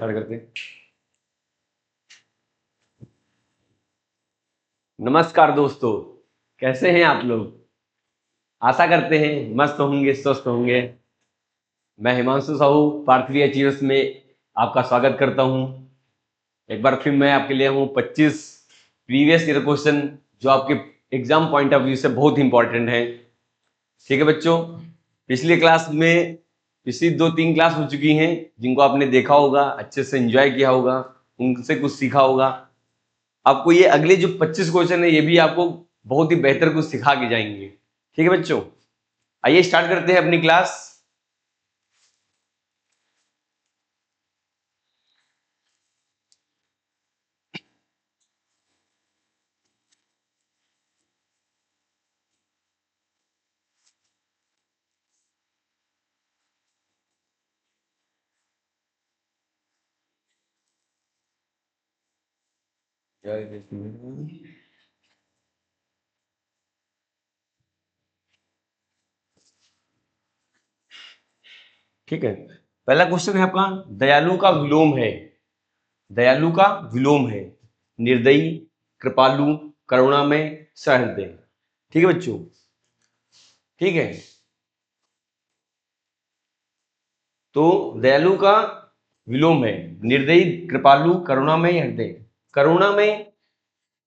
Start करते हैं। नमस्कार दोस्तों, कैसे हैं आप लोग। आशा करते हैं मस्त होंगे, स्वस्थ होंगे। मैं हिमांशु साहू पार्थवी अचीवर्स में आपका स्वागत करता हूं। एक बार फिर मैं आपके लिए हूं 25 प्रीवियस ईयर क्वेश्चन जो आपके एग्जाम पॉइंट ऑफ व्यू से बहुत इंपॉर्टेंट है। ठीक है बच्चों, पिछली क्लास में पिछली 2-3 क्लास हो चुकी हैं जिनको आपने देखा होगा, अच्छे से एंजॉय किया होगा, उनसे कुछ सीखा होगा। आपको ये अगले जो 25 क्वेश्चन है ये भी आपको बहुत ही बेहतर कुछ सिखा के जाएंगे। ठीक है बच्चों, आइए स्टार्ट करते हैं अपनी क्लास। ठीक है, पहला क्वेश्चन है आपका, दयालु का विलोम है। दयालु का विलोम है निर्दयी, कृपालु, करुणामय, सहृदय। ठीक है बच्चों, ठीक है। तो दयालु का विलोम है निर्दयी, कृपालु, करुणामय, हृदय। करुणामय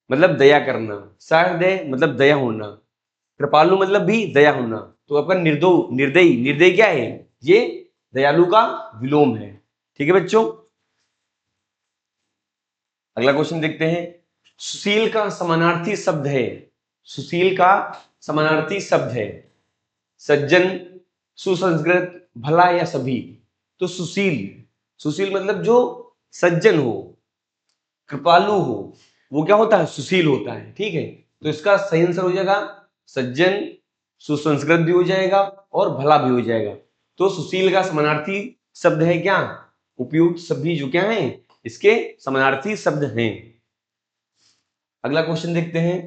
मतलब दया करना, सहृदय मतलब दया होना, कृपालु मतलब भी दया होना। तो आपका निर्दयी, निर्दयी क्या है, ये दयालु का विलोम है। ठीक है बच्चों, अगला क्वेश्चन देखते हैं। सुशील का समानार्थी शब्द है। सुशील का समानार्थी शब्द है सज्जन, सुसंस्कृत, भला या सभी। तो सुशील, सुशील मतलब जो सज्जन हो, कृपालु हो, वो क्या होता है, सुशील होता है। ठीक है, तो इसका सही आंसर हो जाएगा सज्जन, सुसंस्कृत भी हो जाएगा और भला भी हो जाएगा। तो सुशील का समानार्थी शब्द है क्या, उपयुक्त सभी जो क्या है इसके समानार्थी शब्द हैं। अगला क्वेश्चन देखते हैं।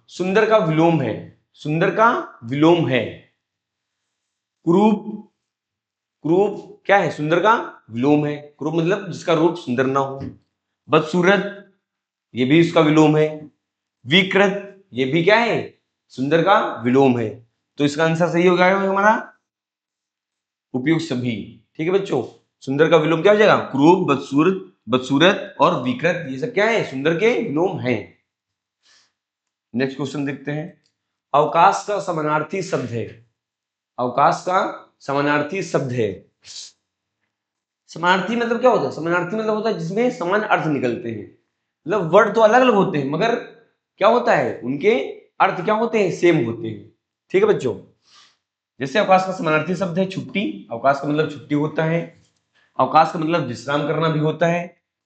सुंदर का विलोम है। सुंदर का विलोम है कुरूप। कुरूप क्या है, सुंदर का विलोम है। कुरूप मतलब जिसका रूप सुंदर ना हो। बदसूरत ये भी इसका विलोम है। विकृत ये भी क्या है, सुंदर का विलोम है। तो इसका आंसर सही हो गया हमारा उपयुक्त सभी। ठीक है बच्चों, सुंदर का विलोम क्या हो जाएगा, क्रूप, बदसूरत, बदसूरत और विकृत, ये सब क्या है, सुंदर के विलोम हैं। नेक्स्ट क्वेश्चन देखते हैं। अवकाश का समानार्थी शब्द है। अवकाश का समानार्थी शब्द है। समानार्थी मतलब क्या होता है, समानार्थी मतलब होता है जिसमें समान अर्थ निकलते हैं। मतलब वर्ड तो अलग अलग होते हैं मगर क्या होता है, उनके अर्थ क्या होते हैं, सेम होते हैं। ठीक है बच्चों, जैसे अवकाश का समानार्थी शब्द है छुट्टी। अवकाश का मतलब छुट्टी होता है। अवकाश का मतलब विश्राम करना भी होता है।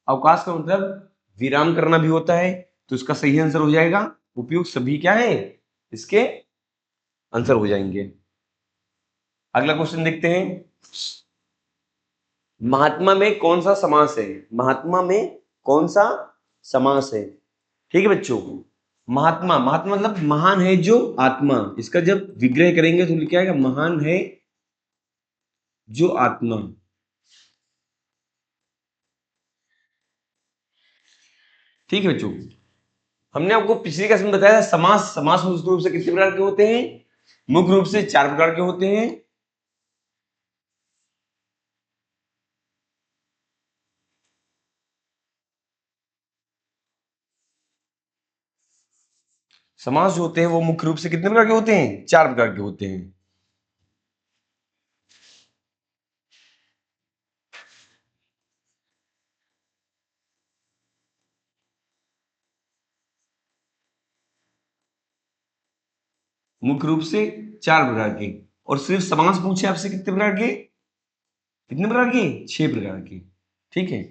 अवकाश का मतलब विराम करना भी होता है। तो इसका सही आंसर हो जाएगा उपयुक्त सभी क्या है, इसके आंसर हो जाएंगे। अगला क्वेश्चन देखते हैं। महात्मा में कौन सा समास है। महात्मा में कौन सा समास है। ठीक है बच्चों, महात्मा, महात्मा मतलब महान है जो आत्मा। इसका जब विग्रह करेंगे तो क्या आएगा, महान है जो आत्मा। ठीक है बच्चों, हमने आपको पिछली क्लास में बताया था समास। समास मुख्य रूप से कितने प्रकार के होते हैं, मुख्य रूप से 4 प्रकार के होते हैं। समास जो होते हैं वो मुख्य रूप से कितने प्रकार के होते हैं, 4 प्रकार के होते हैं। मुख्य रूप से 4 प्रकार के। और सिर्फ समास पूछे आपसे कितने प्रकार के, कितने प्रकार के, 6 प्रकार के। ठीक है,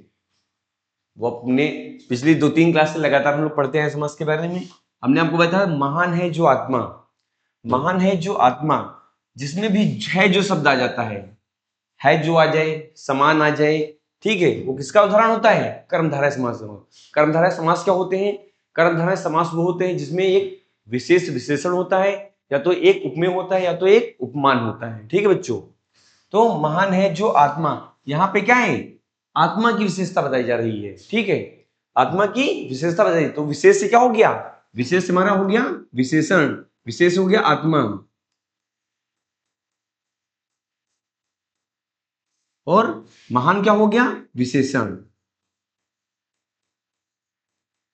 वो अपने पिछली 2-3 क्लास से लगातार हम लोग पढ़ते हैं समास के बारे में। हमने आपको बताया महान है जो आत्मा। महान है जो आत्मा, जिसमें भी है जो शब्द आ जाता है जो आ जाए, समान आ जाए। ठीक है, वो किसका उदाहरण होता है, कर्मधारय समास। कर्मधारय समास क्या होते हैं, कर्मधारय समास वो होते हैं जिसमें एक विशेष विशेषण होता है, या तो एक उपमेय होता है या तो एक उपमान होता है। ठीक है बच्चों, तो महान है जो आत्मा, यहाँ पे क्या है, आत्मा की विशेषता बताई जा रही है, ठीक है, आत्मा की विशेषता बताई। तो विशेष से क्या हो गया, विशेष हमारा हो गया विशेषण, विशेष हो गया आत्मा, और महान क्या हो गया, विशेषण।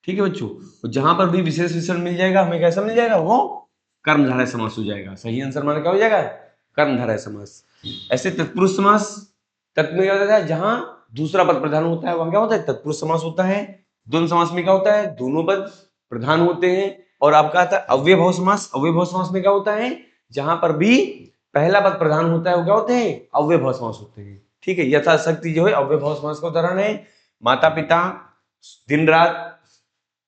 ठीक है बच्चों, तो जहां पर भी विशेष विशेषण मिल जाएगा हमें कैसा मिल जाएगा, वो कर्मधारय समास हो जाएगा। सही आंसर हमारा क्या हो जाएगा, कर्मधारय समास। ऐसे तत्पुरुष समास, तत्पुरुष क्या होता है, जहां दूसरा पद प्रधान होता है वहां क्या होता है, तत्पुरुष समास होता है। द्वंद्व समास में क्या होता है, दोनों पद प्रधान होते हैं। और आपका आता है अव्ययभाव समास, अव्ययभाव समास में क्या होता है, जहां पर भी पहला पद प्रधान होता है वो क्या होते हैं, अव्ययभाव समास होते हैं। ठीक है, यथाशक्ति जो है अव्ययभाव समास का उदाहरण है। माता पिता, दिन रात,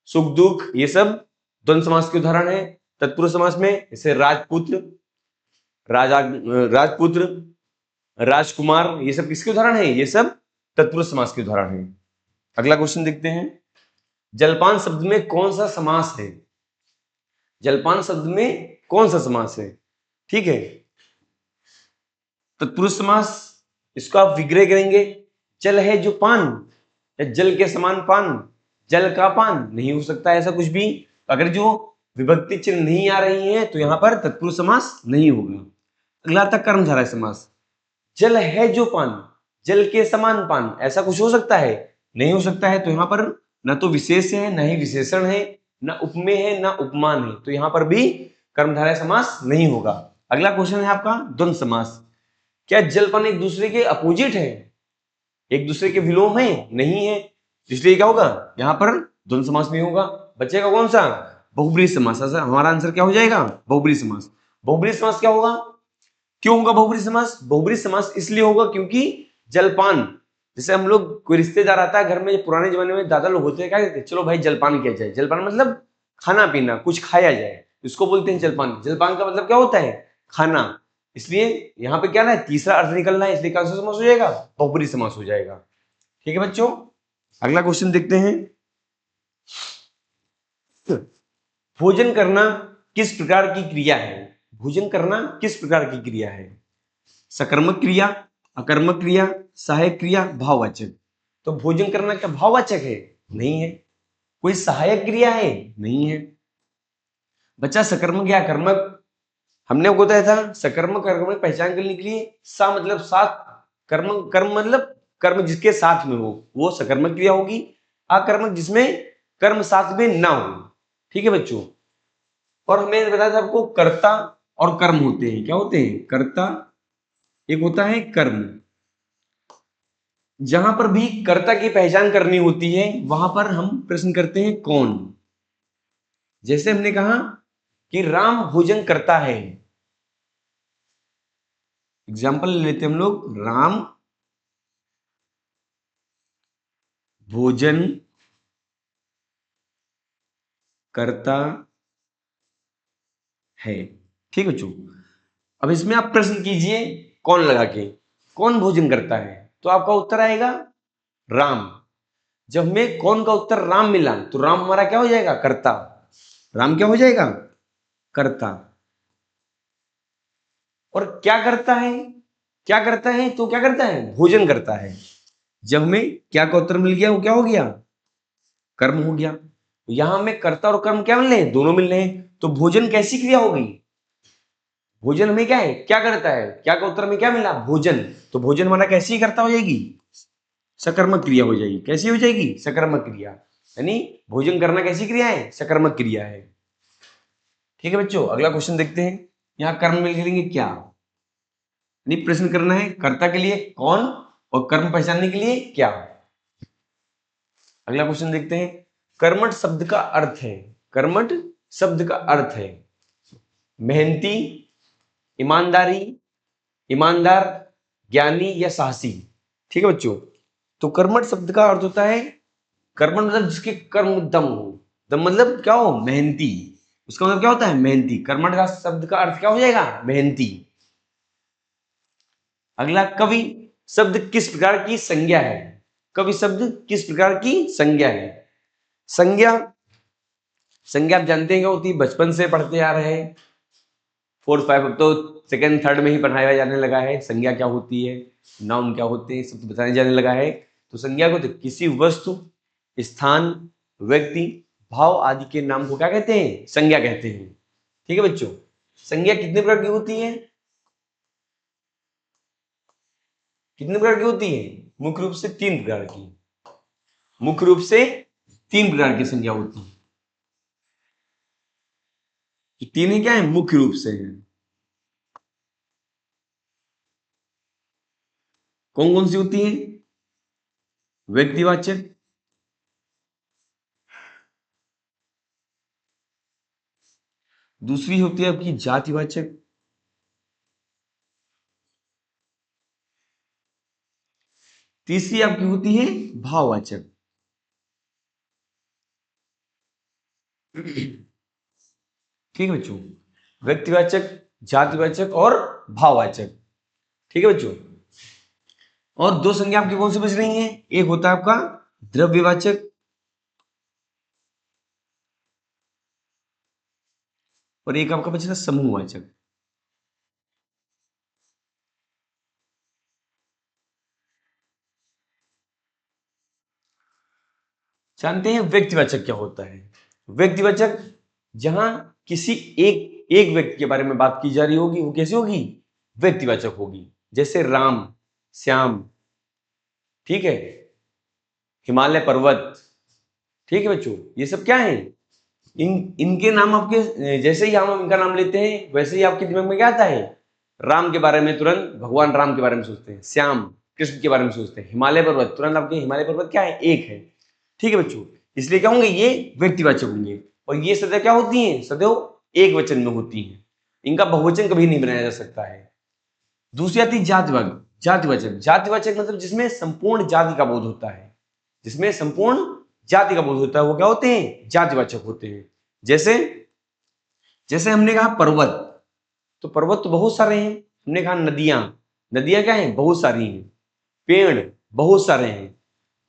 सुख दुख, ये सब द्वंद्व समास के उदाहरण है। तत्पुरुष समास में जैसे राजपुत्र, राजपुत्र, राजकुमार, ये सब किसके उदाहरण है, ये सब तत्पुरुष समास के उदाहरण है। अगला क्वेश्चन देखते हैं, जलपान शब्द में कौन सा समास है, जलपान शब्द में कौन सा समास है। ठीक है, तत्पुरुष समास, इसको आप विग्रह करेंगे, जल है जो पान, या जल के समान पान, जल का पान, नहीं हो सकता ऐसा कुछ भी। अगर जो विभक्ति चिन्ह नहीं आ रही है तो यहां पर तत्पुरुष समास नहीं होगा। अगला आता कर्मधारय समास, जल है जो पान, जल के समान पान, ऐसा कुछ हो सकता है, नहीं हो सकता है। तो यहां पर न तो विशेष है, न ही विशेषण है, न उपमेय है, न उपमान है, तो यहां पर भी कर्मधारय समास नहीं होगा। अगला क्वेश्चन है आपका द्वंद्व समास, क्या जलपान एक दूसरे के अपोजिट है, एक दूसरे के विलोम है, नहीं है, इसलिए क्या होगा, यहां पर द्वंद्व समास नहीं होगा। बचेगा कौन सा, बहुब्रीहि समास। हमारा आंसर क्या हो जाएगा, बहुब्रीहि समास। बहुब्रीहि समास क्या होगा, क्यों होगा बहुब्रीहि समास, बहुब्रीहि समास इसलिए होगा क्योंकि जलपान, जैसे हम लोग कोई रिश्तेदार आता है घर में, पुराने जमाने में दादा लोग होते हैं, क्या कहते हैं, चलो भाई जलपान किया जाए। जलपान मतलब खाना पीना, कुछ खाया जाए, इसको बोलते हैं जलपान। जलपान का मतलब क्या होता है, खाना। इसलिए यहाँ पे क्या ना है, तीसरा अर्थ निकलना है, इसलिए कौन सा समास हो जाएगा, बहुब्रीहि समास हो जाएगा। ठीक है बच्चों, अगला क्वेश्चन देखते हैं, भोजन करना किस प्रकार की क्रिया है, भोजन करना किस प्रकार की क्रिया है, सकर्मक क्रिया, अकर्मक क्रिया, सहायक क्रिया, भाववाचक। तो भोजन करना क्या भाववाचक है, नहीं है। कोई सहायक क्रिया है, नहीं है। बच्चा सकर्मक या कर्मक, हमने आपको बताया था सकर्मक कर्मक पहचान करने के लिए सा मतलब साथ, कर्म कर्म मतलब कर्म जिसके साथ में हो वो सकर्मक क्रिया होगी। अकर्मक जिसमें कर्म साथ में ना हो। ठीक है बच्चों, और हमें बताया था आपको कर्ता और कर्म होते हैं, क्या होते हैं, कर्ता, एक होता है कर्म। जहां पर भी कर्ता की पहचान करनी होती है वहां पर हम प्रश्न करते हैं कौन। जैसे हमने कहा कि राम भोजन करता है, एग्जाम्पल लेते हम लोग, राम भोजन करता है। ठीक है बच्चों, अब इसमें आप प्रश्न कीजिए कौन लगा के, कौन भोजन करता है, तो आपका उत्तर आएगा राम। जब हमें कौन का उत्तर राम मिला तो राम हमारा क्या हो जाएगा, कर्ता। राम क्या हो जाएगा, कर्ता। और क्या करता है, क्या करता है, तो क्या करता है, भोजन करता है। जब हमें क्या का उत्तर मिल गया वो क्या हो गया, कर्म हो गया। यहां हमें कर्ता और कर्म क्या मिल रहे हैं, दोनों मिल रहे हैं। तो भोजन कैसी क्रिया हो गई, भोजन हमें क्या है, क्या करता है, क्या का उत्तर में क्या मिला, भोजन। तो भोजन हमारा कैसी करता हो जाएगी, सकर्मक क्रिया हो जाएगी। कैसी हो जाएगी, सकर्मक क्रिया, यानी भोजन करना कैसी क्रिया है, सकर्मक क्रिया है। ठीक है बच्चों, अगला क्वेश्चन देखते हैं, यहाँ कर्म मिल करेंगे क्या, यानी प्रश्न करना है कर्ता के लिए कौन और कर्म पहचानने के लिए क्या। अगला क्वेश्चन देखते हैं, कर्मठ शब्द का अर्थ है, कर्मठ शब्द का अर्थ है मेहनती, ईमानदारी, ईमानदार, ज्ञानी या साहसी। ठीक है बच्चों, तो कर्मठ शब्द का अर्थ होता है, कर्मठ मतलब जिसके कर्म दम हो, दम मतलब क्या हो, मेहनती, उसका मतलब क्या होता है, मेहनती। कर्मठ का शब्द का अर्थ क्या हो जाएगा, मेहनती। अगला, कवि शब्द किस प्रकार की संज्ञा है, कवि शब्द किस प्रकार की संज्ञा है। संज्ञा, संज्ञा आप जानते हैं क्या होती है, बचपन से पढ़ते आ रहे हैं, 4 5, अब तो सेकंड थर्ड में ही पढ़ाया जाने लगा है संज्ञा क्या होती है, नाउन क्या होते हैं, सब बताने जाने लगा है। तो संज्ञा को किसी वस्तु, स्थान, व्यक्ति, भाव आदि के नाम को क्या कहते हैं? संज्ञा कहते हैं। ठीक है बच्चों, संज्ञा कितने प्रकार की होती है? कितने प्रकार की होती है? मुख्य रूप से 3 प्रकार की। मुख्य रूप से 3 प्रकार की संज्ञा होती है। तीन ही क्या है? मुख्य रूप से है। कौन कौन सी होती है? व्यक्तिवाचक, दूसरी होती है आपकी जातिवाचक, तीसरी आपकी होती है भाववाचक। ठीक है बच्चों, व्यक्तिवाचक, जातिवाचक और भाववाचक। ठीक है बच्चों, और 2 संज्ञा आपकी कौन सी बच रही हैं? एक होता है आपका द्रव्यवाचक और एक आपका बच रहा है समूहवाचक। जानते हैं व्यक्तिवाचक क्या होता है? व्यक्तिवाचक जहां किसी एक व्यक्ति के बारे में बात की जा रही होगी, वो कैसी होगी? व्यक्तिवाचक होगी। जैसे राम, श्याम, ठीक है, हिमालय पर्वत। ठीक है बच्चों, ये सब क्या है? इनके नाम आपके, जैसे ही हम इनका नाम लेते हैं वैसे ही आपके दिमाग में क्या आता है? राम के बारे में तुरंत भगवान राम के बारे में सोचते हैं, श्याम कृष्ण के बारे में सोचते हैं, हिमालय पर्वत तुरंत आपके हिमालय पर्वत क्या है? एक है। ठीक है बच्चों, इसलिए क्या होंगे? ये व्यक्तिवाचक होंगे। और ये सदैव क्या होती हैं? सदैव एक वचन में होती हैं। इनका बहुवचन कभी नहीं बनाया जा सकता है। दूसरी आती है जातिवाचक। जातिवाचक, जातिवाचक मतलब जिसमें संपूर्ण जाति का बोध होता है। जिसमें संपूर्ण जाति का बोध होता है वो क्या होते हैं? जातिवाचक होते हैं। जैसे जैसे हमने कहा पर्वत, तो पर्वत तो बहुत सारे हैं। हमने कहा नदियां, नदियां क्या हैं? बहुत सारी हैं। पेड़ बहुत सारे हैं।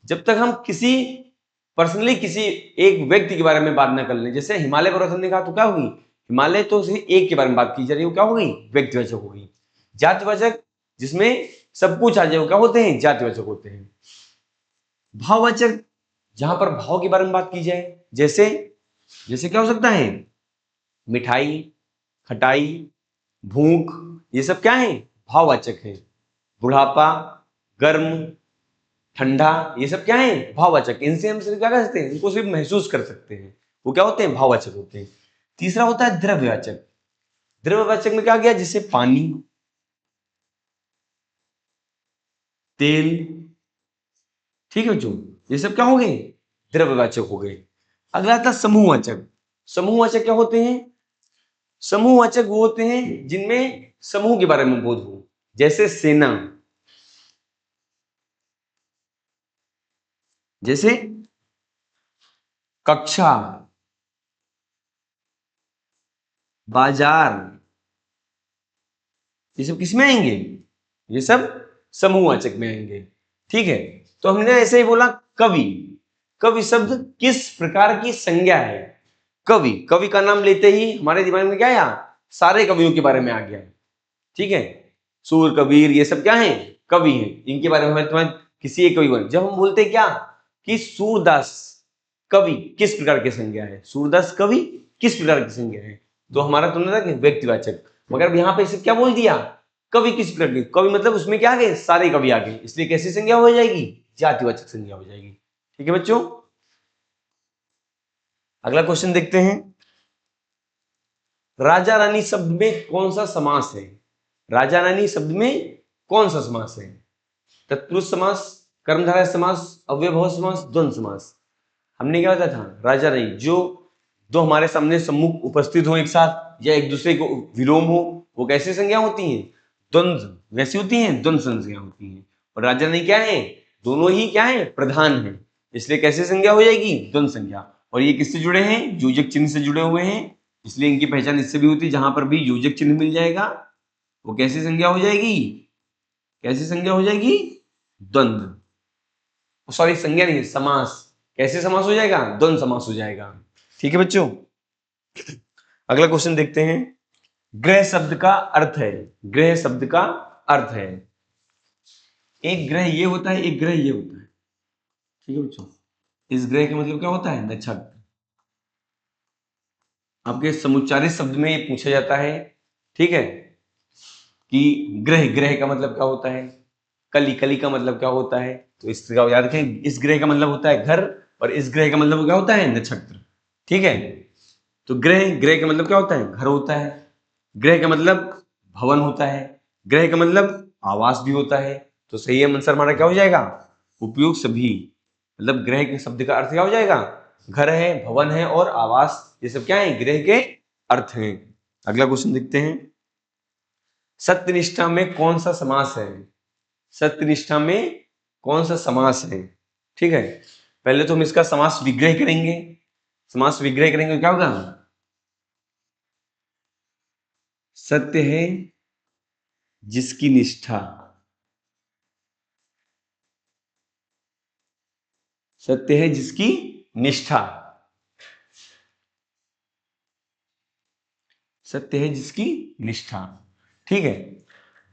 जब तक हम किसी पर्सनली किसी एक व्यक्ति के बारे में बात ना कर लें, जैसे हिमालय पर्वत हमने कहा, तो क्या होगी? हिमालय तो सिर्फ एक के बारे में बात की जा रही है, वो क्या होगी? व्यक्तिवाचक होगी। जातिवाचक जिसमें सब कुछ आ जाए, वो क्या होते हैं? जातिवाचक होते हैं। भाववाचक जहां पर भाव के बारे में बात की जाए, जैसे जैसे क्या हो सकता है? मिठाई, खटाई, भूख, ये सब क्या है? भाववाचक है। बुढ़ापा, गर्म, ठंडा, ये सब क्या है? भाववाचक। इनसे हम सिर्फ क्या कर सकते हैं? इनको सिर्फ महसूस कर सकते हैं। वो क्या होते हैं? भाववाचक होते हैं। तीसरा होता है द्रव्यवाचक। द्रव्यवाचक में क्या गया? जैसे पानी, तेल। ठीक है बच्चों, ये सब क्या हो गए? द्रव्यवाचक हो गए। अगला था समूहवाचक। समूहवाचक क्या होते हैं? समूहवाचक वो होते हैं जिनमें समूह के बारे में बोध हो। जैसे सेना, जैसे कक्षा, बाजार, ये सब किस में आएंगे? ये सब समूहवाचक में आएंगे। ठीक है, तो हमने ऐसे ही बोला कवि। कवि शब्द किस प्रकार की संज्ञा है? कवि, कवि का नाम लेते ही हमारे दिमाग में क्या आया? सारे कवियों के बारे में आ गया। ठीक है, सूर, कबीर, ये सब क्या है? कवि हैं। इनके बारे में तुम्हें किसी एक कवि बने। जब हम बोलते क्या कि सूरदास कवि किस प्रकार की संज्ञा है? सूरदास कवि किस प्रकार की संज्ञा है? तो हमारा तुमने था कि व्यक्तिवाचक। मगर यहाँ पे इसे क्या बोल दिया? कवि किस प्रकार की? कवि मतलब उसमें क्या आ गए? सारे कवि आ गए। इसलिए कैसी संज्ञा हो जाएगी? जातिवाचक संज्ञा हो जाएगी। ठीक है बच्चों, अगला क्वेश्चन देखते हैं। राजा रानी शब्द में कौन सा समास है? राजा रानी शब्द में कौन सा समास है? तत्पुरुष समास, कर्मधारय समास, अव्ययभाव समास, द्वंद्व समास। हमने क्या बताया था? राजा रानी जो दो हमारे सामने सम्मुख उपस्थित हो एक साथ या एक दूसरे को विलोम हो, वो कैसी संज्ञा होती हैं? द्वंद्व। वैसी होती हैं, द्वंद्व संज्ञा होती हैं। और राजा रानी क्या है? दोनों ही क्या है? प्रधान है। इसलिए कैसी संज्ञा हो जाएगी? द्वंद्व संज्ञा। और ये किससे जुड़े हैं? योजक चिन्ह से जुड़े हुए हैं। इसलिए इनकी पहचान इससे भी होती है, जहां पर भी योजक चिन्ह मिल जाएगा वो कैसी संज्ञा हो जाएगी? कैसी संज्ञा हो जाएगी? द्वंद्व। सॉरी, संज्ञा नहीं, समास। कैसे समास हो जाएगा? द्वंद्व समास हो जाएगा। ठीक है बच्चों, अगला क्वेश्चन देखते हैं। ग्रह शब्द का अर्थ है। ग्रह शब्द का अर्थ है, एक ग्रह ये होता है, एक ग्रह ये होता है। ठीक है बच्चों, इस ग्रह का मतलब क्या होता है? नक्षत्र। आपके समुच्चारित शब्द में ये पूछा जाता है, ठीक है, कि ग्रह, ग्रह का मतलब क्या होता है? कली, कली का मतलब क्या होता है? तो इसका याद रखें, इस ग्रह का मतलब होता है घर, और इस ग्रह का मतलब क्या होता है? नक्षत्र। ठीक है, तो ग्रह, ग्रह का मतलब क्या होता है? घर होता है। ग्रह का मतलब भवन होता है। ग्रह का मतलब आवास भी होता है। तो सही है आंसर हमारा क्या हो जाएगा? उपयुक्त सभी। मतलब ग्रह के शब्द का अर्थ क्या हो जाएगा? घर है, भवन है और आवास, ये सब क्या है? ग्रह के अर्थ हैं। अगला क्वेश्चन देखते हैं, सत्यनिष्ठा में कौन सा समास है? सत्यनिष्ठा में कौन सा समास है? ठीक है, पहले तो हम इसका समास विग्रह करेंगे। समास विग्रह करेंगे, क्या होगा? सत्य है जिसकी निष्ठा, सत्य है जिसकी निष्ठा, सत्य है जिसकी निष्ठा। ठीक है,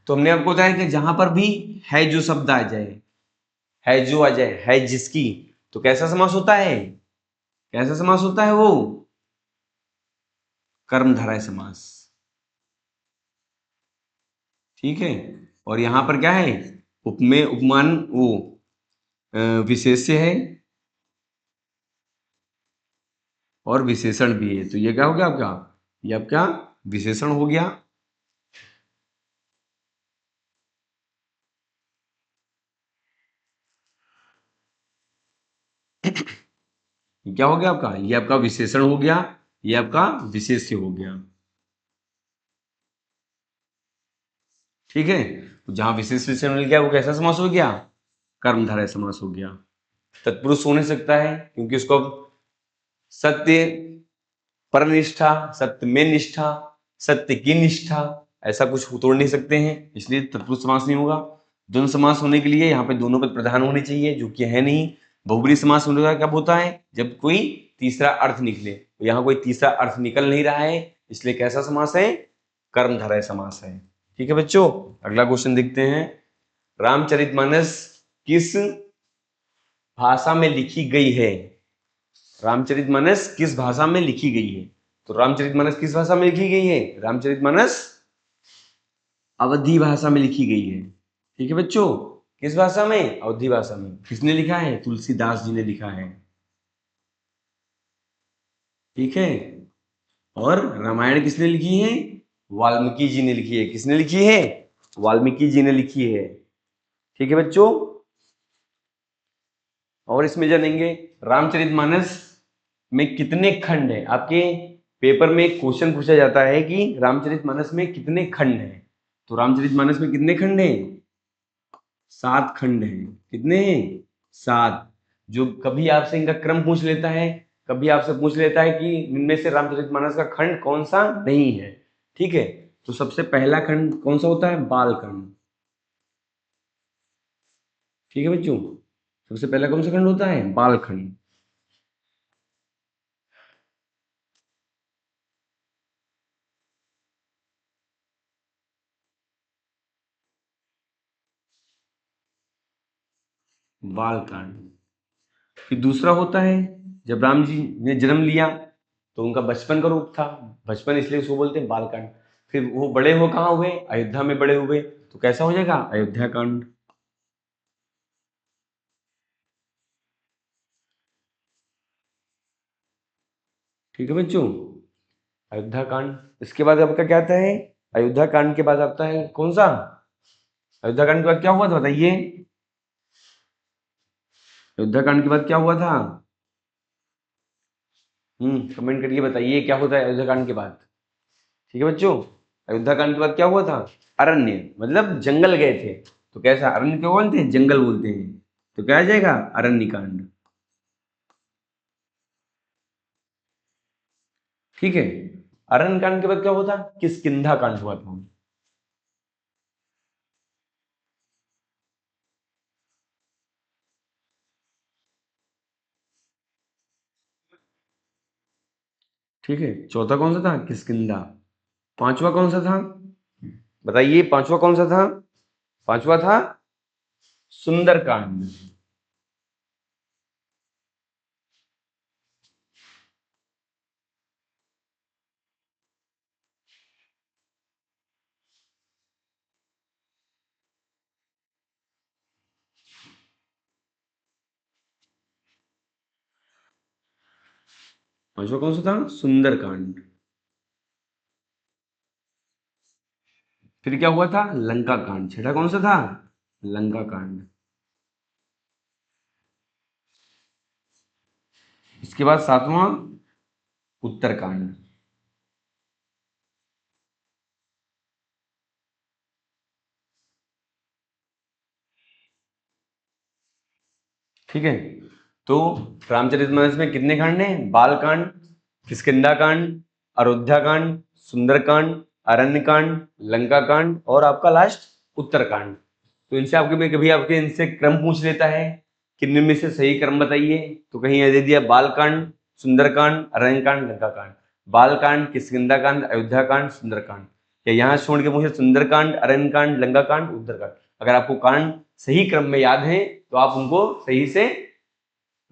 तो हमने आपको बताया कि जहां पर भी है जो शब्द आ जाए, है जो आ जाए, है जिसकी, तो कैसा समास होता है? कैसा समास होता है वो? कर्मधारय समास। ठीक है, और यहां पर क्या है? उपमेय, उपमान, वो विशेष्य है और विशेषण भी है। तो ये क्या हो गया आपका? ये आपका विशेषण हो गया। ये क्या हो गया आपका? ये आपका विशेषण हो गया, ये आपका विशेष्य हो गया। ठीक है, तो जहां विशेष विशेषण मिल गया वो कैसा समास हो गया? कर्मधारय समास हो गया। तत्पुरुष हो नहीं सकता है, क्योंकि उसको सत्य, परनिष्ठा, सत्य में निष्ठा, सत्य की निष्ठा, ऐसा कुछ तोड़ नहीं सकते हैं, इसलिए तत्पुरुष समास नहीं होगा। द्वंद्व समास होने के लिए यहाँ पे दोनों पद प्रधान होने चाहिए, जो कि है नहीं। बहुब्रीहि समास होने का कब होता है? जब कोई तीसरा अर्थ निकले। तो यहाँ कोई तीसरा अर्थ निकल नहीं रहा है, इसलिए कैसा समास है? कर्मधारय समास है। ठीक है बच्चों, अगला क्वेश्चन देखते हैं, रामचरितमानस किस भाषा में लिखी गई है? रामचरितमानस किस भाषा में लिखी गई है? तो रामचरितमानस किस भाषा में लिखी गई है? रामचरितमानस अवधी भाषा में लिखी गई है। ठीक है बच्चों, किस भाषा में? अवधी भाषा में। किसने लिखा है? तुलसीदास जी ने लिखा है। ठीक है, और रामायण किसने लिखी है? वाल्मीकि जी ने लिखी है। किसने लिखी है? वाल्मीकि जी ने लिखी है। ठीक है बच्चों, और इसमें जानेंगे रामचरितमानस में कितने खंड है। आपके पेपर में एक क्वेश्चन पूछा जाता है कि रामचरितमानस में कितने खंड हैं। तो रामचरितमानस में कितने खंड हैं? 7 खंड हैं। कितने हैं? 7। जो कभी आपसे इनका क्रम पूछ लेता है, कभी आपसे पूछ लेता है कि इनमें से रामचरितमानस का खंड कौन सा नहीं है। ठीक है, तो सबसे पहला खंड कौन सा होता है? बालखंड। ठीक है बच्चों, सबसे पहला कौन सा खंड होता है? बालखंड। बालकांड। फिर दूसरा होता है, जब राम जी ने जन्म लिया तो उनका बचपन का रूप था, बचपन इसलिए उसको बोलते हैं बालकांड। फिर वो बड़े हो कहाँ हुए? अयोध्या में बड़े हुए, तो कैसा हो जाएगा? अयोध्या कांड। ठीक है बच्चों, अयोध्या कांड। इसके बाद आपका क्या आता है? अयोध्या कांड के बाद आता है कौन सा? अयोध्या कांड के बाद क्या हुआ था बताइए? अयोध्या कांड के बाद क्या हुआ था? कमेंट करके बताइए क्या होता है अयोध्या कांड के बाद। ठीक है बच्चों, अयोध्या कांड के बाद क्या हुआ था? अरण्य, मतलब जंगल गए थे। तो कैसा अरण्य क्यों बोलते हैं? जंगल बोलते हैं। तो क्या आ जाएगा? अरण्य कांड। ठीक है, अरण्य कांड के बाद क्या हुआ था? किष्किंधा कांड हुआ था। ठीक है, चौथा कौन सा था? किष्किंधा। पांचवा कौन सा था? बताइए, पांचवा कौन सा था? पांचवा था सुंदरकांड। पांचवा कौन सा था? सुंदरकांड। फिर क्या हुआ था? लंका कांड। छठा कौन सा था? लंका कांड। इसके बाद सातवां उत्तरकांड। ठीक है, तो रामचरितमानस में कितने कांड हैं? बालकांड, किष्किंधा कांड, अयोध्या कांड, सुंदरकांड, अरण्य कांड, लंका कांड और आपका लास्ट उत्तरकांड। तो इनसे आपके में कभी आपके इनसे क्रम पूछ लेता है कि निम्न में से सही क्रम बताइए, तो कहीं दे दिया बालकांड, सुंदरकांड, अरण्यकांड, लंका कांड। बालकांड, किष्किंधा कांड, अयोध्या कांड, सुंदरकांड, या यहाँ छोड़ के मुझे सुंदरकांड, अरण्यकांड, लंका कांड, उत्तरकांड। अगर आपको कांड सही क्रम में याद है तो आप उनको सही से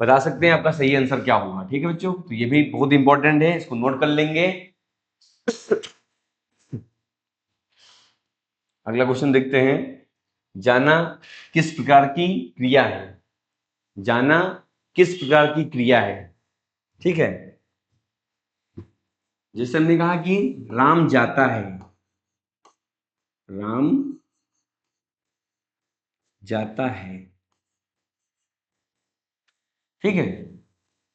बता सकते हैं आपका सही आंसर क्या होगा। ठीक है बच्चों, तो ये भी बहुत इंपॉर्टेंट है, इसको नोट कर लेंगे। अगला क्वेश्चन देखते हैं। जाना किस प्रकार की क्रिया है? जाना किस प्रकार की क्रिया है? ठीक है, जैसे हमने कहा कि राम जाता है, राम जाता है। ठीक है,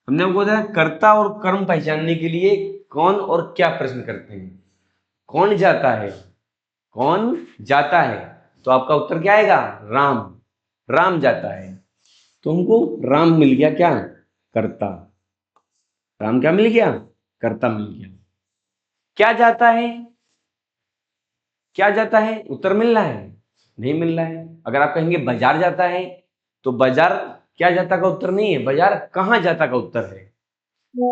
हमने आपको बताया कर्ता और कर्म पहचानने के लिए कौन और क्या प्रश्न करते हैं। कौन जाता है, कौन जाता है, तो आपका उत्तर क्या आएगा? राम। राम जाता है, तो हमको राम मिल गया क्या? कर्ता। राम क्या मिल गया? कर्ता मिल गया। क्या जाता है? क्या जाता है उत्तर मिल रहा है? नहीं मिल रहा है। अगर आप कहेंगे बाजार जाता है, तो बाजार क्या जाता का उत्तर नहीं है, बाजार कहां जाता का उत्तर है।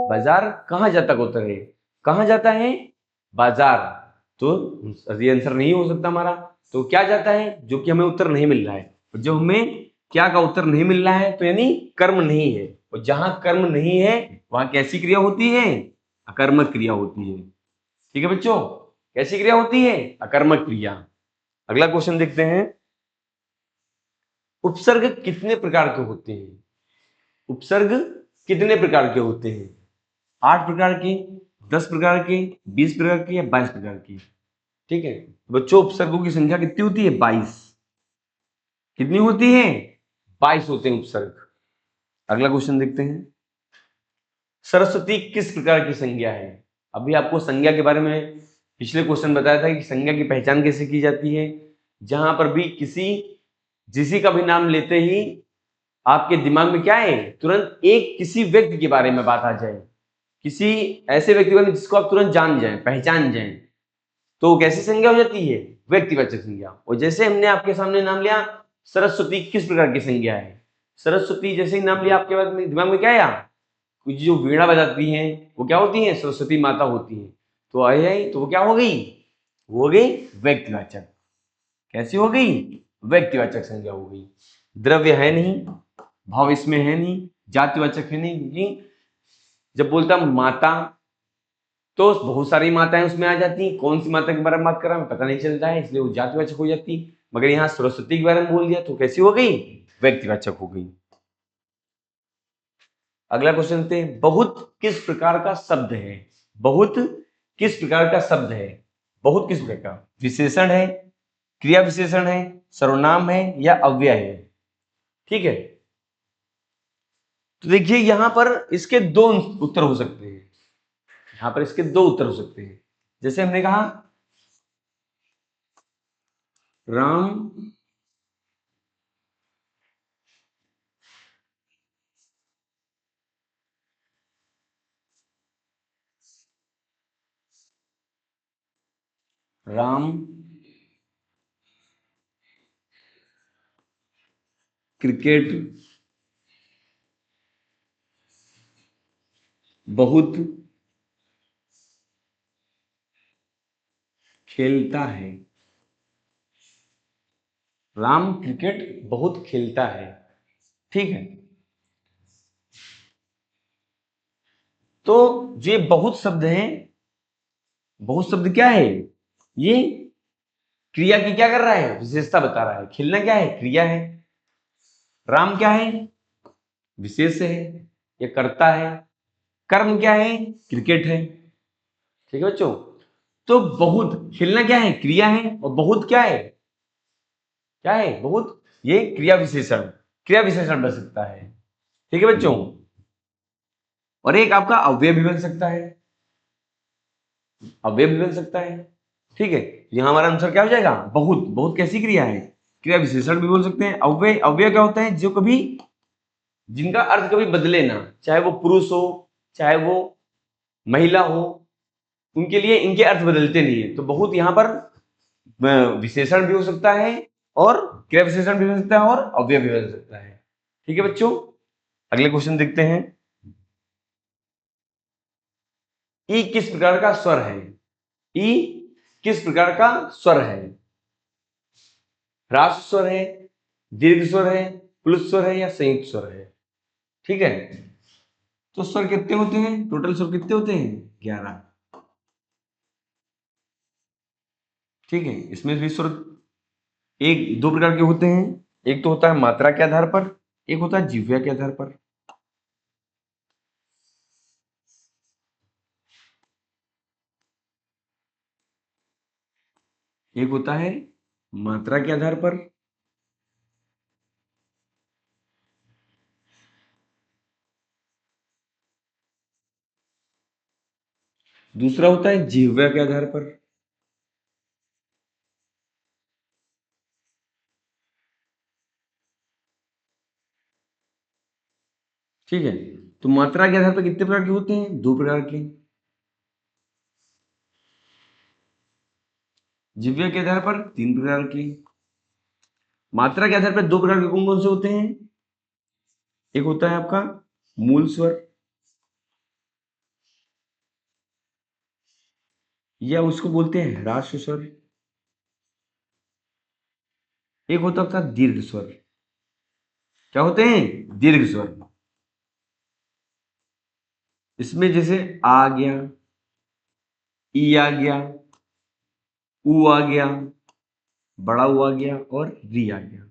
बाजार कहां जाता का उत्तर है, कहां जाता है? बाजार। तो ये आंसर नहीं हो सकता हमारा। तो क्या जाता है, जो कि हमें उत्तर नहीं मिल रहा है। जो हमें क्या का उत्तर नहीं मिल रहा है, तो यानी कर्म नहीं है। और जहां कर्म नहीं है वहां कैसी क्रिया होती है? अकर्मक क्रिया होती है। ठीक है बच्चों, कैसी क्रिया होती है? अकर्मक क्रिया। अगला क्वेश्चन देखते हैं। उपसर्ग कितने प्रकार के होते हैं? उपसर्ग कितने प्रकार के होते हैं? 8 प्रकार के, 10 प्रकार के, 20 प्रकार के या 22 प्रकार की? ठीक है बच्चों, उपसर्गों की संख्या कितनी होती है? 22। कितनी होती है? 22 होते हैं उपसर्ग। अगला क्वेश्चन देखते हैं। सरस्वती किस प्रकार की संज्ञा है? अभी आपको संज्ञा के बारे में पिछले क्वेश्चन बताया था कि संज्ञा की पहचान कैसे की जाती है। जहां पर भी किसी का भी नाम लेते ही आपके दिमाग में क्या है? तुरंत एक किसी व्यक्ति के बारे में बात आ जाए, किसी ऐसे व्यक्ति को जिसको आप तुरंत जान जाए, पहचान जाए, तो कैसी संज्ञा हो जाती है? व्यक्तिवाचक संज्ञा। और जैसे हमने आपके सामने नाम लिया सरस्वती, किस प्रकार की संज्ञा है? सरस्वती जैसे ही नाम लिया आपके बाद में दिमाग में क्या आया? कुछ जो वीणा बजाती हैं वो क्या होती हैं? सरस्वती माता होती हैं। तो आई तो वो क्या हो गई? वो हो गई व्यक्तिवाचक। कैसी हो गई? व्यक्तिवाचक संज्ञा हो गई। द्रव्य है नहीं, भाव इसमें है नहीं, जातिवाचक है नहीं, क्योंकि जब बोलता माता तो बहुत सारी माताएं उसमें आ जाती, कौन सी माता के बारे में बात कर रहा है पता नहीं चलता है, इसलिए वो जातिवाचक हो जाती। मगर यहाँ सरस्वती के बारे में बोल दिया तो कैसी हो गई? व्यक्तिवाचक हो गई। अगला क्वेश्चन देखते हैं। बहुत किस प्रकार का शब्द है? बहुत किस प्रकार का शब्द है? बहुत किस प्रकार का? विशेषण है, क्रिया विशेषण है, सर्वनाम है या अव्यय है? ठीक है, तो देखिए यहां पर इसके दो उत्तर हो सकते हैं। यहां पर इसके दो उत्तर हो सकते हैं। जैसे हमने कहा राम राम क्रिकेट बहुत खेलता है। राम क्रिकेट बहुत खेलता है। ठीक है, तो ये बहुत शब्द हैं। बहुत शब्द क्या है? ये क्रिया की क्या कर रहा है? विशेषता बता रहा है। खेलना क्या है? क्रिया है। राम क्या है? विशेष है, ये करता है। कर्म क्या है? क्रिकेट है। ठीक है बच्चों, तो बहुत, खेलना क्या है? क्रिया है, और बहुत क्या है? क्या है बहुत? ये क्रिया विशेषण, क्रिया विशेषण बन सकता है। ठीक है बच्चों, और एक आपका अव्यय भी बन सकता है, अव्यय भी बन सकता है। ठीक है, यहां हमारा आंसर क्या हो जाएगा? बहुत। बहुत कैसी क्रिया है? क्रिया विशेषण भी बोल सकते हैं। अव्यय, अव्यय क्या होता है? जो कभी, जिनका अर्थ कभी बदले ना, चाहे वो पुरुष हो चाहे वो महिला हो, उनके लिए इनके अर्थ बदलते नहीं है। तो बहुत यहां पर विशेषण भी हो सकता है, और क्रिया विशेषण भी हो सकता है, और अव्यय भी हो सकता है। ठीक है बच्चों, अगले क्वेश्चन देखते हैं। ई किस प्रकार का स्वर है? ई किस प्रकार का स्वर है? ह्रास स्वर है, दीर्घ स्वर है, प्लुत स्वर है, या संयुक्त स्वर है? ठीक है, तो स्वर कितने होते हैं? टोटल स्वर कितने होते हैं? 11। ठीक है, इसमें भी स्वर एक दो प्रकार के होते हैं। एक तो होता है मात्रा के आधार पर, एक होता है जिह्वा के आधार पर। एक होता है मात्रा के आधार पर, दूसरा होता है जिह्वा के आधार पर। ठीक है, तो मात्रा के आधार पर कितने प्रकार के होते हैं? 2 प्रकार के। जिह्वा के आधार पर 3 प्रकार के। मात्रा के आधार पर 2 प्रकार के कौन कौन से होते हैं? एक होता है आपका मूल स्वर, या उसको बोलते हैं ह्रास स्वर। एक होता था दीर्घ स्वर। क्या होते हैं? दीर्घ स्वर। इसमें जैसे आ गया, ई आ गया, ऊ आ गया, बड़ा ऊ आ गया, और री आ गया।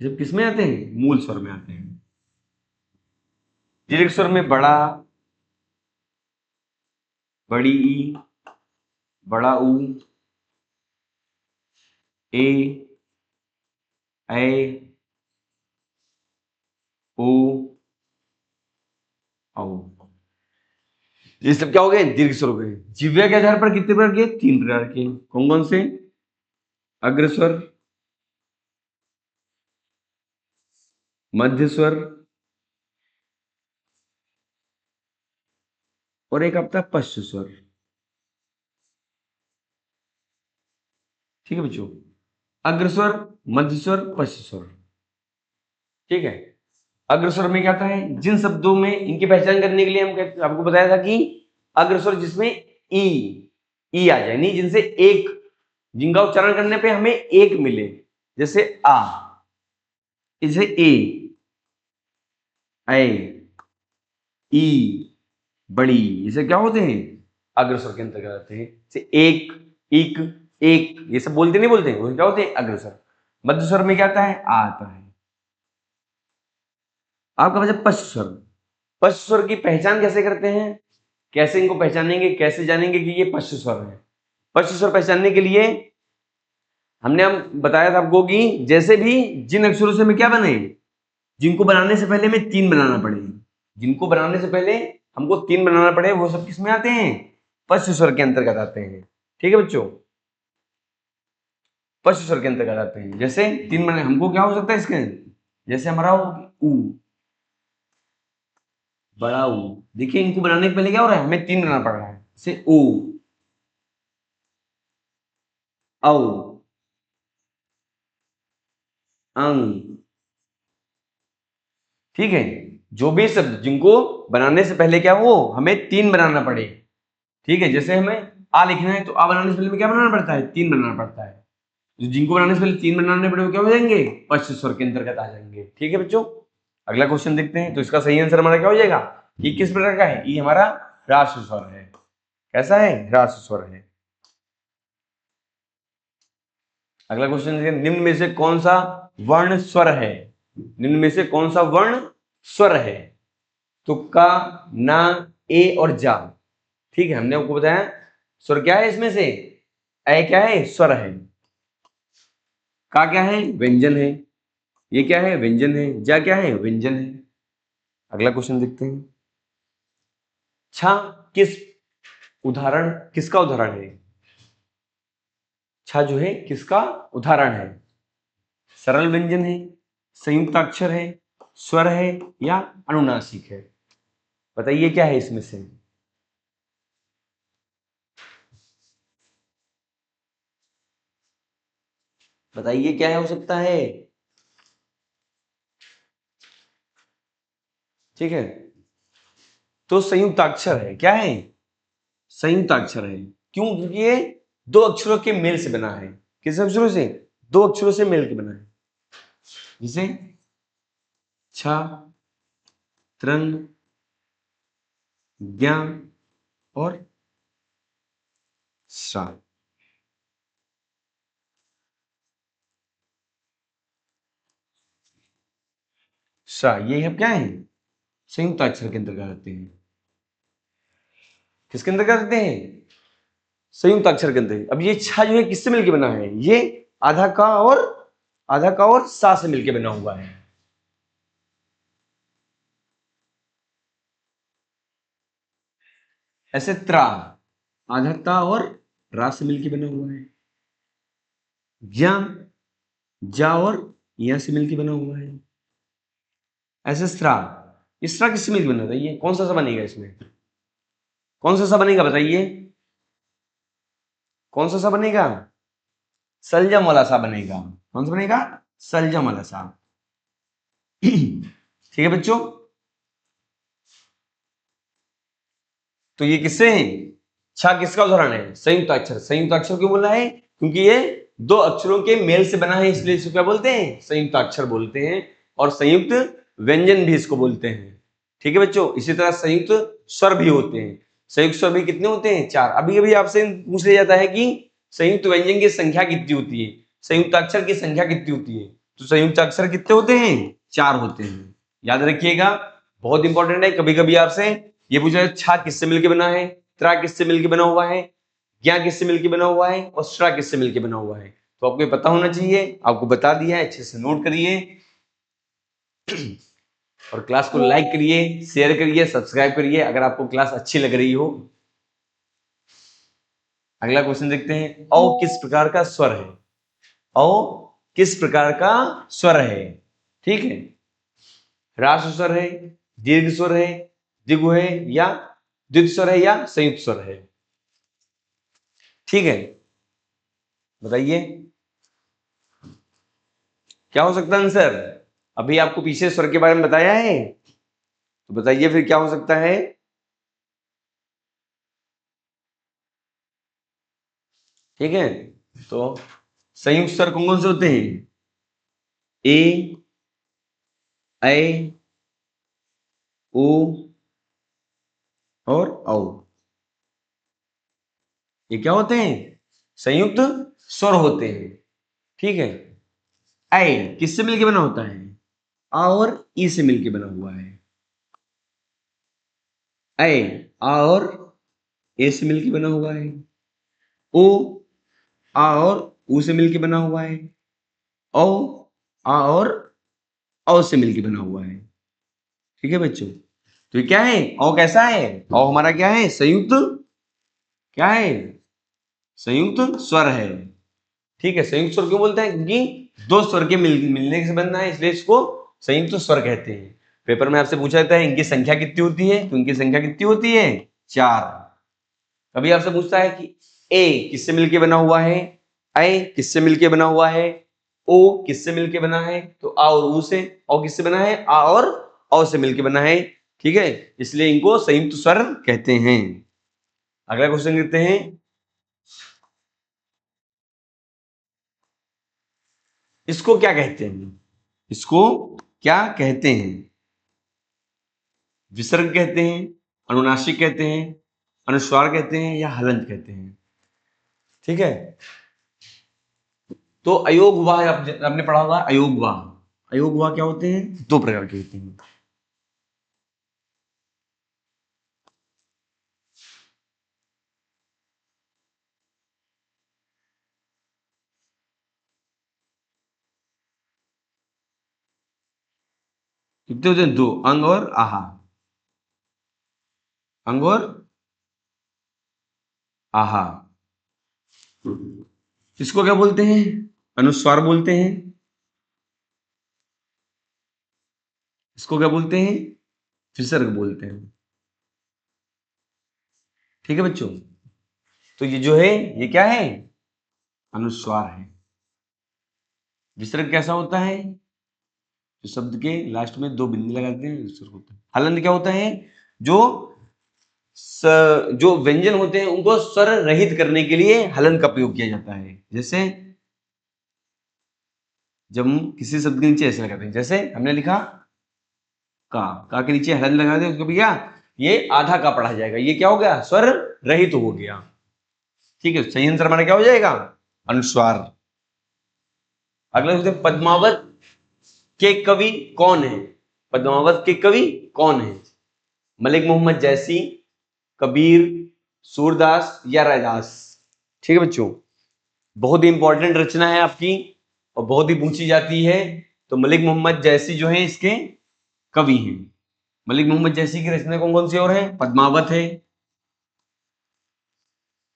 जब किसमें आते हैं? मूल स्वर में आते हैं। दीर्घ स्वर में बड़ा, बड़ी ई, बड़ा ऊ, ए, ऐ, ओ, औ। ये सब क्या हो गए? दीर्घ स्वर हो गए। जिह्वा के आधार पर कितने प्रकार के? 3 प्रकार के। कौन कौन से? अग्रस्वर, मध्य स्वर, और एक आपका पश्च स्वर। ठीक है बच्चों, अग्रस्वर, मध्य स्वर, पश्च स्वर। ठीक है, अग्रस्वर में क्या आता है? जिन शब्दों में इनकी पहचान करने के लिए हम आपको बताया था कि अग्रस्वर जिसमें ई आ जाए, नहीं जिनसे एक, जिनका उच्चारण करने पे हमें एक मिले, जैसे आ, इसे ए, ऐ, ई, बड़ी, इसे क्या होते हैं? अग्रस्वर के अंतर्गत आते हैं। जैसे एक, इक, एक, ये सब बोलते नहीं बोलते, वो क्या होते हैं? अग्रस्वर। मध्य स्वर में क्या आता है? आ आता है। आपका बचा पश्च स्वर। पश्च स्वर की पहचान कैसे करते हैं? कैसे इनको पहचानेंगे, कैसे जानेंगे कि ये पश्च स्वर है? पश्च स्वर पहचानने के लिए हमने हम बताया था आपको कि जैसे भी जिन अक्षरों से हमें क्या बने, जिनको बनाने से पहले हमें 3 बनाना पड़े, जिनको बनाने से पहले हमको 3 बनाना पड़े, वो सब किस में आते हैं? पश्च स्वर के अंतर्गत आते हैं। ठीक है बच्चों, पश्च स्वर के अंतर्गत आते हैं। जैसे 3 बने, हमको क्या हो सकता है इसके? जैसे हमारा ऊ, बड़ा ऊ। देखिए इनको बनाने के पहले क्या हो रहा है? हमें 3 बनाना पड़ रहा है। जैसे ऊ, औ, अंग। ठीक है, जो भी शब्द जिनको बनाने से पहले क्या हो, हमें 3 बनाना पड़े। ठीक है, जैसे हमें आ लिखना है तो आ बनाने से पहले क्या बनाना पड़ता है? 3 बनाना पड़ता है। जो जिनको बनाने से पहले 3 बनाने पड़े वो क्या हो जाएंगे? पश्च स्वर के अंतर्गत आ जाएंगे। ठीक है बच्चों, अगला क्वेश्चन देखते हैं। तो इसका सही आंसर हमारा क्या हो जाएगा? ये किस प्रकार का है? ये हमारा ह्रास स्वर है। कैसा है? ह्रास स्वर है। अगला क्वेश्चन देखिए, निम्न में से कौन सा वर्ण स्वर है? निम्न में से कौन सा वर्ण स्वर है? तुक्का, ना, ए और जा। ठीक है, हमने आपको बताया स्वर क्या है इसमें से, ए क्या है, स्वर है, का क्या है, व्यंजन है, ये क्या है, व्यंजन है, जा क्या है, व्यंजन है। अगला क्वेश्चन देखते हैं। छा किस उदाहरण, किसका उदाहरण है? छा जो है किसका उदाहरण है? सरल व्यंजन है, संयुक्त अक्षर है, स्वर है या अनुनासिक है? बताइए क्या है इसमें से। बताइए क्या है, हो सकता है। ठीक है, तो संयुक्त अक्षर है, क्या है, संयुक्त अक्षर है। क्यों? क्योंकि ये दो अक्षरों के मेल से बना है। किस अक्षरों से? दो अक्षरों से मेल के बना है। जिसे छ, त्रन, ज्ञ और श्रा। श्रा ये अब क्या है, संयुक्त अक्षर के अंतर्गत आते हैं। किसके अंतर्गत आते हैं? संयुक्त अक्षर के अंतर्गत। अब ये छ जो है किससे मिलके बना है? ये आधा का और सा से मिलके बना हुआ है। ऐसे त्रा आधा ता और रा से मिलके बना हुआ है। ज्ञा जा और या से मिलके बना हुआ है। ऐसे स्त्रा, इस तरह किससे मिलके बना था? ये कौन सा बनेगा इसमें? कौन सा बनेगा बताइए? कौन सा बनेगा? सलजम वाला सा बनेगा। कौन सा बनेगा? सलजम वाला सा। ठीक है बच्चों, तो ये किससे है? छा किसका उदाहरण है? संयुक्त अक्षर। संयुक्त अक्षर क्यों बोला है? क्योंकि ये दो अक्षरों के मेल से बना है, इसलिए इसको क्या बोलते हैं? संयुक्त अक्षर बोलते हैं। और संयुक्त व्यंजन भी इसको बोलते हैं। ठीक है बच्चों, इसी तरह संयुक्त स्वर भी होते हैं। संयुक्त स्वर भी कितने होते हैं? 4। अभी अभी आपसे पूछ लिया जाता है कि संयुक्त व्यंजन की संख्या कितनी होती है, संयुक्त अक्षर की संख्या कितनी होती है? तो संयुक्त अक्षर कितने होते हैं? 4 होते हैं। याद रखिएगा, बहुत इंपॉर्टेंट है। कभी कभी आपसे ये पूछा है छा किससे मिलकर बना है, त्रा किससे मिलकर बना हुआ है, ज्ञा किससे मिलकर बना हुआ है और श्रा किससे मिलकर बना हुआ है। तो आपको पता होना चाहिए, आपको बता दिया है, अच्छे से नोट करिए। और क्लास को लाइक करिए, शेयर करिए, सब्सक्राइब करिए अगर आपको क्लास अच्छी लग रही हो। अगला क्वेश्चन देखते हैं। औ किस प्रकार का स्वर है? औ किस प्रकार का स्वर है? ठीक है, ह्रास स्वर है, दीर्घ स्वर है, दिगु है या द्वित स्वर है या संयुक्त स्वर है? ठीक है, बताइए क्या हो सकता है आंसर? अभी आपको पीछे स्वर के बारे में बताया है, तो बताइए फिर क्या हो सकता है। ठीक है, तो संयुक्त स्वर कौन कौन से होते हैं? ए, ऐ, ओ और औ। ये क्या होते हैं? संयुक्त स्वर होते हैं। ठीक है, ऐ किससे मिलके बना होता है? आ और ई से मिलके बना हुआ है। ऐ आ और ए से मिलके बना हुआ है। ओ आ और ऊ से मिलके बना हुआ है। औ आ और औ से मिलके बना हुआ है। ठीक है बच्चों, तो ये क्या है? औ कैसा है? औ हमारा क्या है? संयुक्त, क्या है? संयुक्त स्वर है। ठीक है, संयुक्त स्वर क्यों बोलते हैं? क्योंकि दो स्वर के मिलने से बनना है, इसलिए इसको संयुक्त स्वर कहते हैं। पेपर में आपसे पूछा जाता है इनकी संख्या कितनी होती है, तो इनकी संख्या कितनी होती है? 4। कभी आपसे पूछता है कि ए किससे मिलके बना हुआ है, ऐ किससे मिलके बना हुआ है, ओ किससे मिलके बना है, तो आ और ऊ से। औ किससे बना है? आ और औ से मिलके बना है। ठीक है, इसलिए इनको संयुक्त स्वर कहते हैं। अगला क्वेश्चन देखते हैं। इसको क्या कहते हैं? इसको क्या कहते हैं? विसर्ग कहते हैं, अनुनासिक कहते हैं, अनुस्वार कहते हैं या हलंत कहते हैं? ठीक है, तो अयोग वाह आपने पढ़ा होगा। अयोग वाह, अयोग वाह क्या होते हैं? 2 प्रकार के होते हैं। कितने होते हैं? 2, अंग और आहा, अंग और आहा। इसको क्या बोलते हैं? अनुस्वार बोलते हैं। इसको क्या बोलते हैं? विसर्ग बोलते हैं। ठीक है बच्चों, तो ये जो है ये क्या है? अनुस्वार है। विसर्ग कैसा होता है? जो शब्द के लास्ट में 2 बिंदी लगाते हैं, विसर्ग होता है। हलंत क्या होता है? जो जो व्यंजन होते हैं उनको स्वर रहित करने के लिए हलन का प्रयोग किया जाता है। जैसे जब हम किसी शब्द के नीचे ऐसे लगाते हैं, जैसे हमने लिखा का के नीचे हलन लगा दे, उसको भैया ये आधा का पढ़ा जाएगा, ये क्या हो गया? स्वर रहित हो गया। ठीक है, सही आंसर हमारा क्या हो जाएगा? अनुस्वार। अगला होते हैं पद्मावत के कवि कौन है? पद्मावत के कवि कौन है? मलिक मोहम्मद जैसी, कबीर, सूरदास या रैदास? ठीक है बच्चों, बहुत ही इंपॉर्टेंट रचना है आपकी और बहुत ही पूछी जाती है। तो मलिक मोहम्मद जैसी जो है इसके कवि हैं। मलिक मोहम्मद जैसी की रचना कौन कौन सी और है? पद्मावत है,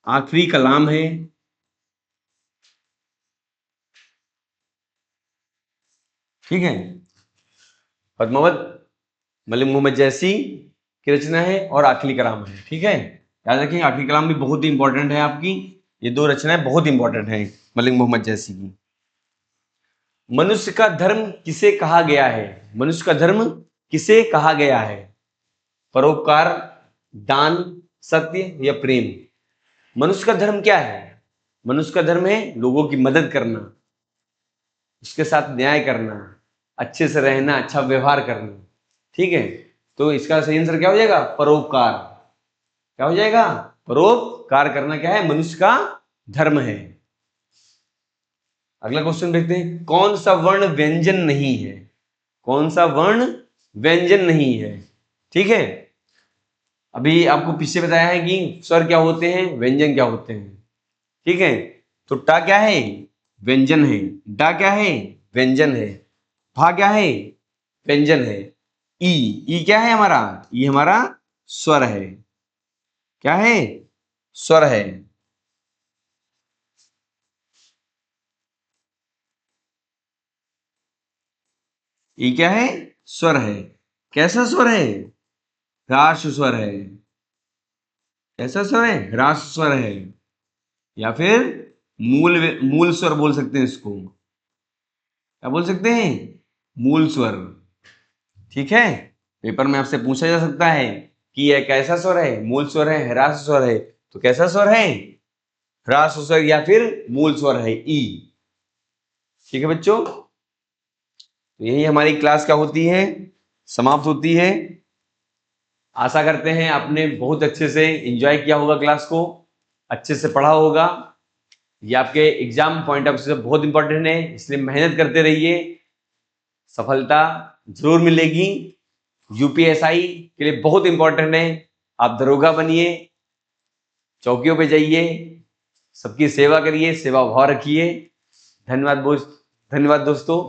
आखिरी कलाम है, ठीक है। पद्मावत मलिक मोहम्मद जैसी की रचना है और आखिरी कलाम है, ठीक है। याद रखिए, आखिरी कलाम भी बहुत ही इंपॉर्टेंट है आपकी। ये 2 रचनाएं बहुत इंपॉर्टेंट है मलिक मोहम्मद जैसी की। मनुष्य का धर्म किसे कहा गया है? मनुष्य का धर्म किसे कहा गया है? परोपकार, दान, सत्य या प्रेम? मनुष्य का धर्म क्या है? मनुष्य का धर्म है लोगों की मदद करना, उसके साथ न्याय करना, अच्छे से रहना, अच्छा व्यवहार करना, ठीक है। तो इसका सही आंसर क्या हो जाएगा? परोपकार। क्या हो जाएगा? परोपकार करना क्या है? मनुष्य का धर्म है। अगला क्वेश्चन देखते हैं, कौन सा वर्ण व्यंजन नहीं है? कौन सा वर्ण व्यंजन नहीं है? ठीक है, अभी आपको पीछे बताया है कि स्वर क्या होते हैं, व्यंजन क्या होते हैं, ठीक है। तो टा क्या है? व्यंजन है। डा क्या है? व्यंजन है। भा क्या है? व्यंजन है। ई, ई क्या है हमारा? ई हमारा स्वर है। क्या है? स्वर है। ई क्या है? स्वर है। कैसा स्वर है? ह्रास स्वर है। कैसा स्वर है? ह्रास स्वर है। या फिर मूल मूल स्वर बोल सकते हैं इसको। क्या बोल सकते हैं? मूल स्वर। ठीक है, पेपर में आपसे पूछा जा सकता है कि यह कैसा स्वर है? मूल स्वर है, ह्रास स्वर है। तो कैसा स्वर है? ह्रास स्वर या फिर मूल स्वर है, ई। ठीक है बच्चों, तो यही हमारी क्लास क्या होती है, समाप्त होती है। आशा करते हैं आपने बहुत अच्छे से एंजॉय किया होगा क्लास को, अच्छे से पढ़ा होगा। ये आपके एग्जाम पॉइंट ऑफ व्यू से बहुत इंपॉर्टेंट है, इसलिए मेहनत करते रहिए, सफलता जरूर मिलेगी। यूपीएसआई के लिए बहुत इंपॉर्टेंट है। आप दरोगा बनिए, चौकियों पे जाइए, सबकी सेवा करिए, सेवा भाव रखिए। धन्यवाद दोस्तों।